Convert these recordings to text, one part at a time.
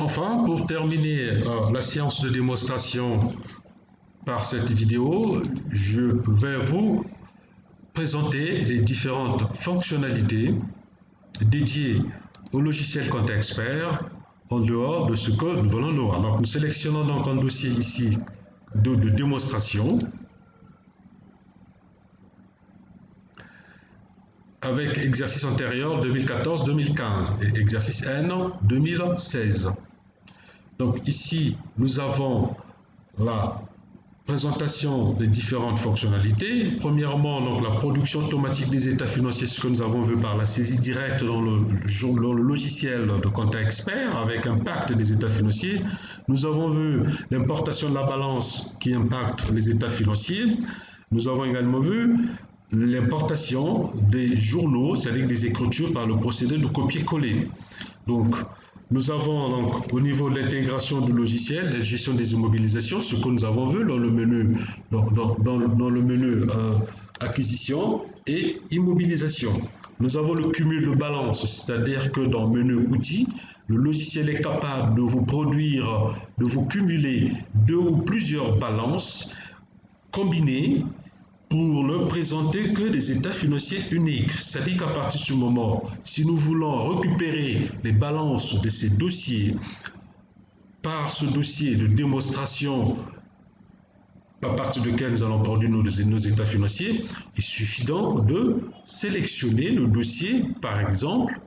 Enfin, pour terminer la séance de démonstration par cette vidéo, je vais vous présenter les différentes fonctionnalités dédiées au logiciel ComptaExpert en dehors de ce que nous voulons voir. Donc, nous sélectionnons donc un dossier ici de démonstration avec exercice antérieur 2014-2015 et exercice N 2016. Donc ici, nous avons la présentation des différentes fonctionnalités. Premièrement, donc, la production automatique des états financiers, ce que nous avons vu par la saisie directe dans le logiciel de ComptaExpert avec impact des états financiers. Nous avons vu l'importation de la balance qui impacte les états financiers. Nous avons également vu l'importation des journaux, c'est-à-dire des écritures par le procédé de copier-coller. Donc, nous avons donc, au niveau de l'intégration du logiciel, la gestion des immobilisations, ce que nous avons vu dans le menu, dans le menu acquisition et immobilisation. Nous avons le cumul de balance, c'est-à-dire que dans le menu outils, le logiciel est capable de vous produire, de vous cumuler deux ou plusieurs balances combinées pour ne présenter que des états financiers uniques. C'est-à-dire qu'à partir de ce moment, si nous voulons récupérer les balances de ces dossiers par ce dossier de démonstration à partir duquel nous allons produire nos états financiers, il suffit donc de sélectionner le dossier, par exemple,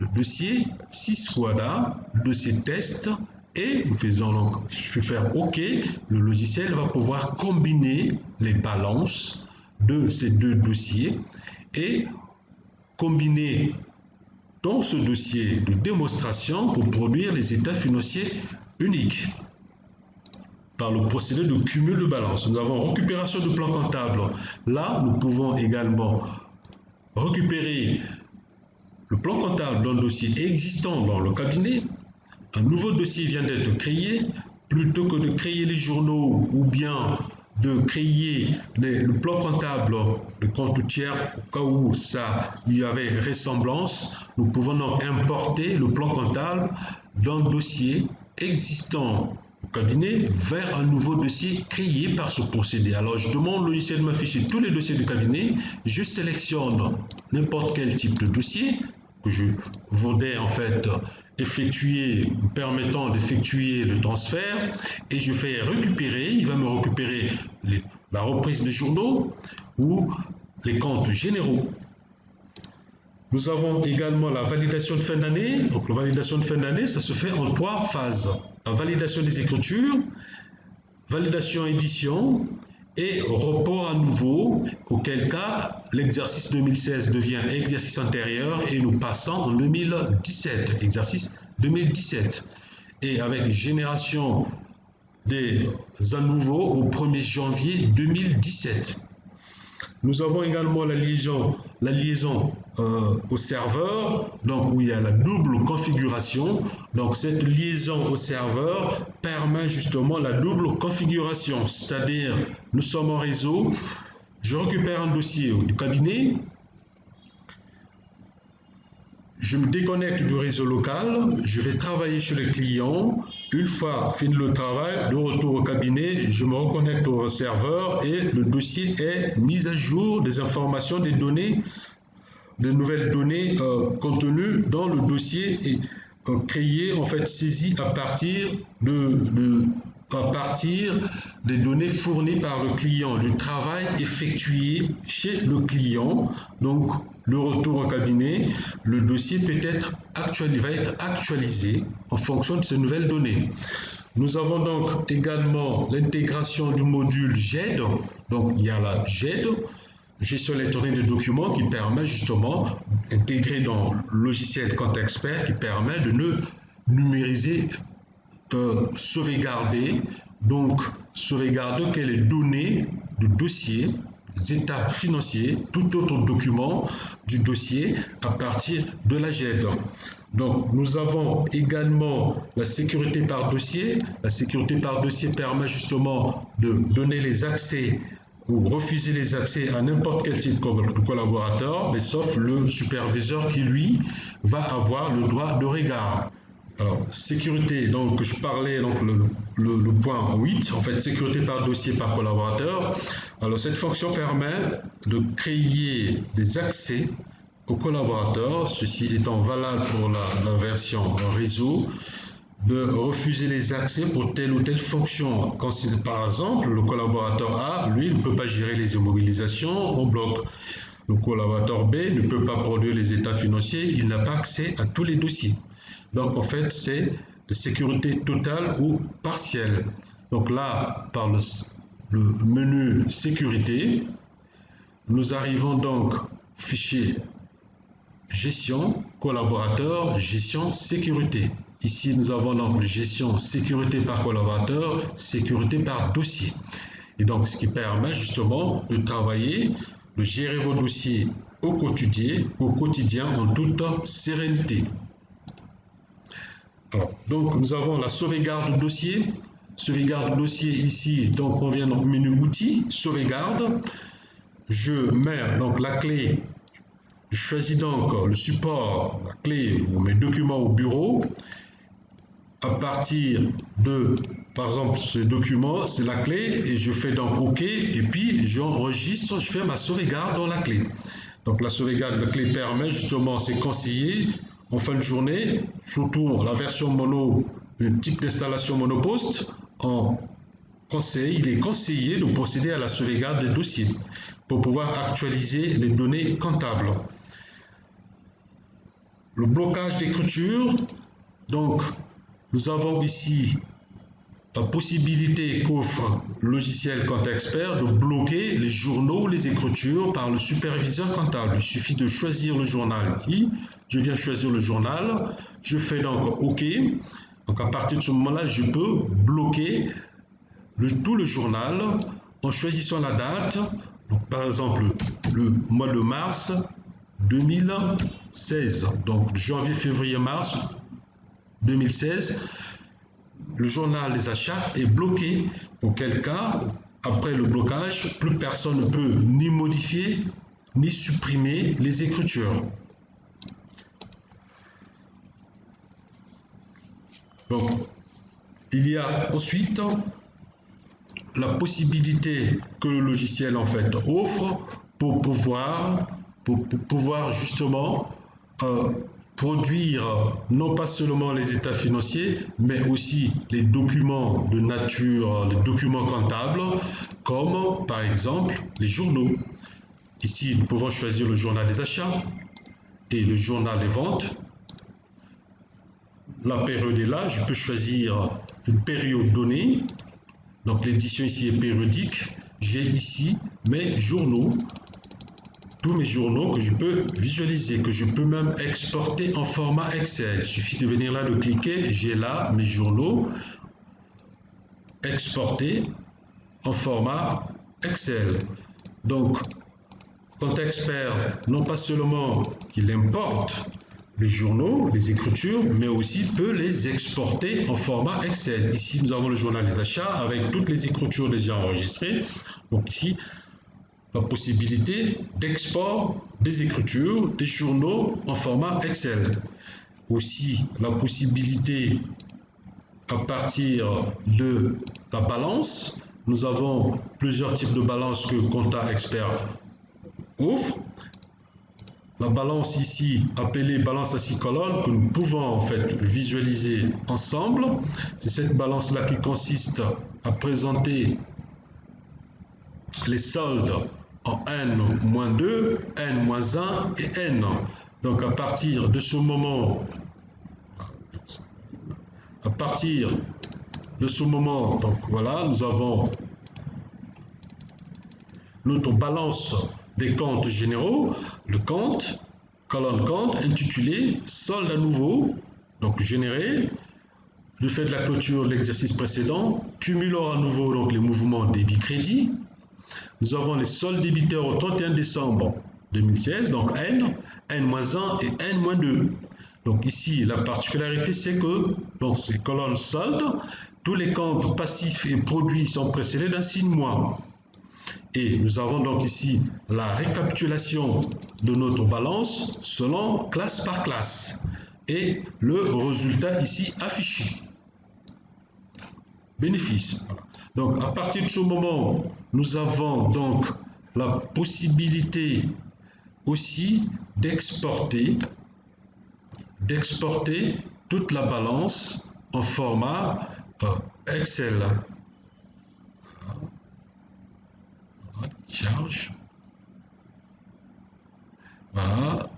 le dossier 6 quadra, le dossier test, et nous faisons donc, je vais faire OK, le logiciel va pouvoir combiner les balances de ces deux dossiers et combiner dans ce dossier de démonstration pour produire les états financiers uniques par le procédé de cumul de balance. Nous avons récupération de plan comptable. Là, nous pouvons également récupérer le plan comptable d'un dossier existant dans le cabinet. Un nouveau dossier vient d'être créé, plutôt que de créer les journaux ou bien de créer le plan comptable de compte tiers au cas où il y avait ressemblance, nous pouvons donc importer le plan comptable d'un dossier existant au cabinet vers un nouveau dossier créé par ce procédé. Alors je demande au logiciel de m'afficher tous les dossiers du cabinet, je sélectionne n'importe quel type de dossier que je voudrais en fait permettant d'effectuer le transfert, et je fais récupérer. Il va me récupérer la reprise des journaux ou les comptes généraux. Nous avons également la validation de fin d'année. Donc la validation de fin d'année, ça se fait en 3 phases. La validation des écritures, validation édition et report à nouveau, auquel cas l'exercice 2016 devient exercice antérieur et nous passons en 2017, exercice 2017. Et avec génération des à nouveau au 1er janvier 2017. Nous avons également la liaison au serveur, donc où il y a la double configuration. Donc cette liaison au serveur permet justement la double configuration, c'est-à-dire nous sommes en réseau, je récupère un dossier du cabinet, je me déconnecte du réseau local, je vais travailler chez le client. Une fois fini le travail, de retour au cabinet, je me reconnecte au serveur et le dossier est mis à jour des informations, des données, des nouvelles données contenues dans le dossier et créées, en fait saisies à partir des données fournies par le client, du travail effectué chez le client. Donc, le retour au cabinet, le dossier va être actualisé en fonction de ces nouvelles données. Nous avons donc également l'intégration du module GED. Donc, il y a la GED, gestion électronique des documents, qui permet justement d'intégrer dans le logiciel ComptaExpert, qui permet de numériser, sauvegarder que les données du dossier, les états financiers, tout autre document du dossier à partir de la GED. Donc, nous avons également la sécurité par dossier. La sécurité par dossier permet justement de donner les accès ou refuser les accès à n'importe quel type de collaborateur, mais sauf le superviseur qui, lui, va avoir le droit de regard. Alors, sécurité, donc je parlais, donc le point 8, en fait, sécurité par dossier par collaborateur. Alors, cette fonction permet de créer des accès aux collaborateurs, ceci étant valable pour la version réseau, de refuser les accès pour telle ou telle fonction. Quand, par exemple, le collaborateur A, lui, ne peut pas gérer les immobilisations en bloc. Le collaborateur B ne peut pas produire les états financiers, il n'a pas accès à tous les dossiers. Donc, en fait, c'est de sécurité totale ou partielle. Donc là, par le menu sécurité, nous arrivons donc au fichier gestion, collaborateur, gestion, sécurité. Ici, nous avons donc gestion, sécurité par collaborateur, sécurité par dossier. Et donc, ce qui permet justement de travailler, de gérer vos dossiers au quotidien en toute sérénité. Alors, donc, nous avons la sauvegarde de dossier. Sauvegarde de dossier ici, donc on vient dans le menu outils, sauvegarde. Je mets donc la clé, je choisis donc le support, la clé ou mes documents au bureau. À partir de, par exemple, ce document, c'est la clé et je fais donc OK et puis j'enregistre, je fais ma sauvegarde dans la clé. Donc la sauvegarde de clé permet justement, c'est conseillé en fin de journée, surtout la version mono, une type d'installation monopost, il est conseillé de procéder à la sauvegarde des dossiers pour pouvoir actualiser les données comptables. Le blocage d'écriture, donc nous avons ici la possibilité qu'offre le logiciel ComptExpert de bloquer les journaux ou les écritures par le superviseur comptable. Il suffit de choisir le journal ici. Je viens choisir le journal. Je fais donc OK. Donc à partir de ce moment-là, je peux bloquer tout le journal en choisissant la date. Donc, par exemple, le mois de mars 2016. Donc janvier, février, mars 2016. Le journal des achats est bloqué, auquel cas, après le blocage, plus personne ne peut ni modifier ni supprimer les écritures. Donc, il y a ensuite la possibilité que le logiciel en fait offre pour pouvoir justement produire non pas seulement les états financiers, mais aussi les documents de nature, les documents comptables, comme par exemple les journaux. Ici, nous pouvons choisir le journal des achats et le journal des ventes. La période est là, je peux choisir une période donnée. Donc l'édition ici est périodique. J'ai ici mes journaux. Tous mes journaux que je peux visualiser, que je peux même exporter en format Excel. Il suffit de venir là, de cliquer, j'ai là mes journaux exportés en format Excel. Donc, ComptExpert, non pas seulement qu'il importe les journaux, les écritures, mais aussi peut les exporter en format Excel. Ici, nous avons le journal des achats avec toutes les écritures déjà enregistrées. Donc ici, la possibilité d'export des écritures, des journaux en format Excel. Aussi, la possibilité à partir de la balance. Nous avons plusieurs types de balances que ComptExpert offre. La balance ici, appelée balance à 6 colonnes, que nous pouvons en fait visualiser ensemble. C'est cette balance-là qui consiste à présenter les soldes en N-2, N-1 et N. Donc à partir de ce moment, donc voilà, nous avons notre balance des comptes généraux, le compte, colonne compte, intitulé solde à nouveau, donc généré, du fait de la clôture de l'exercice précédent, cumulant à nouveau donc les mouvements débit-crédit. Nous avons les soldes débiteurs au 31 décembre 2016, donc N, N-1 et N-2. Donc ici, la particularité, c'est que dans ces colonnes soldes, tous les comptes passifs et produits sont précédés d'un signe moins. Et nous avons donc ici la récapitulation de notre balance selon classe par classe. et le résultat ici affiché. Bénéfice. Voilà. Donc à partir de ce moment, nous avons donc la possibilité aussi d'exporter toute la balance en format Excel. Voilà, charge. Voilà.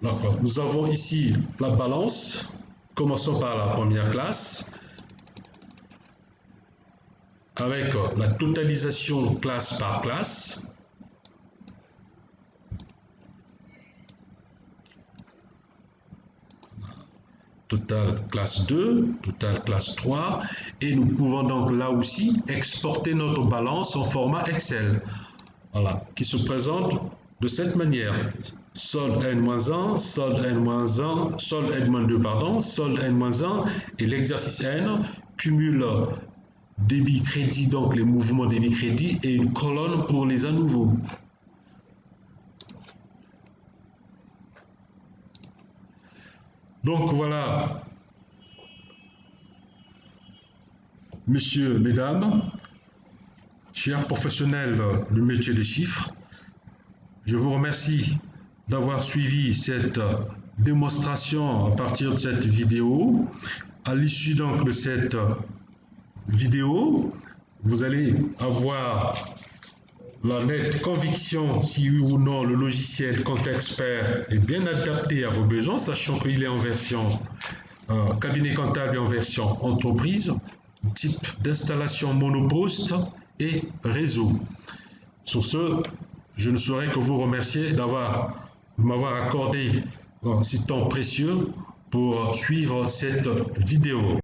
D'accord. Nous avons ici la balance. Commençons par la première classe, avec la totalisation classe par classe. Total classe 2, total classe 3, et nous pouvons donc là aussi exporter notre balance en format Excel, voilà, qui se présente de cette manière: solde N-1, solde N-1, solde N-2, pardon, solde N-1, et l'exercice N cumule débit-crédit, donc les mouvements débit-crédit, et une colonne pour les à nouveau. Donc voilà, messieurs, mesdames, chers professionnels du métier des chiffres, je vous remercie d'avoir suivi cette démonstration à partir de cette vidéo. À l'issue donc de cette vidéo, vous allez avoir la nette conviction si oui ou non le logiciel ComptExpert est bien adapté à vos besoins, sachant qu'il est en version cabinet comptable et en version entreprise, type d'installation monoposte et réseau. Sur ce, je ne saurais que vous remercier de m'avoir accordé ce temps précieux pour suivre cette vidéo.